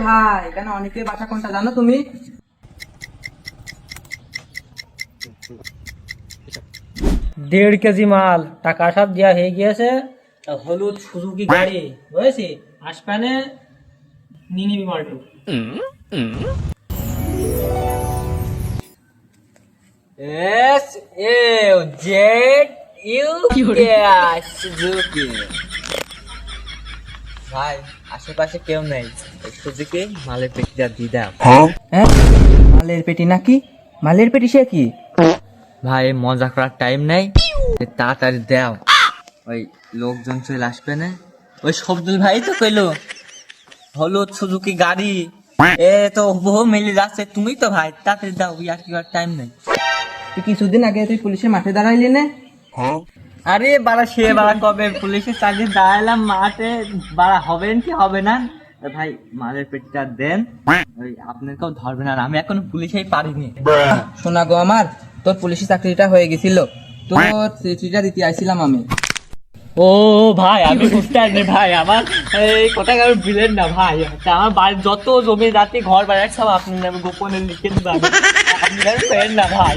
ভাই, এখানে অনেকের বাসা কোনটা জানো তুমি? 1.5 কেজি মাল টাকা সব দেওয়া হয়ে গিয়েছে। হলুদ সুজুকি গাড়ি বুঝেছি, আসপানে নিয়ে নিবি মালটু। সুজুকি। ভাই আশেপাশে কেউ নেই, সুজুকি মালের পেটিটা দিয়ে দাও। হ্যাঁ, মালের পেটি নাকি? মালের পেটি সে কি? ভাই মজা করার টাইম নেই, তাড়াতাড়ি দাও, ওই লোকজন চলে আসবে না। ওই শব্দুল ভাই তো কইলো হলুদ সুজুকি গাড়ি, এ তো বহু মিলে যাচ্ছে, তুমি তো ভাই তাড়াতাড়ি দাও, আর কি আর টাইম নেই। কিছুদিন আগে তুই পুলিশের মাঠে দাঁড়াইলি না? আরে বাড়া সে বাড়া কবে পুলিশের চাকরি দাঁড়ালাম মাঠে, বাড়া হবেন কি হবে না? ভাই মালের পেটটা দেন, ওই আপনার কেউ ধরবে না, আর আমি এখন পুলিশেই পারিনি। শোনা গো আমার, তোর পুলিশের চাকরিটা হয়ে গেছিল, তোর চিঠিটা দিতে আইছিলাম আমি। ও ভাই আমি বুঝতে পারিনি ভাই, আমার এই কথা কারণ বিলেন না ভাই, আমার বাড়ির যত জমি জাতি ঘর বাড়ি সব আপনার নামে গোপনে লিখে দিবেন, আপনি জানেন না ভাই।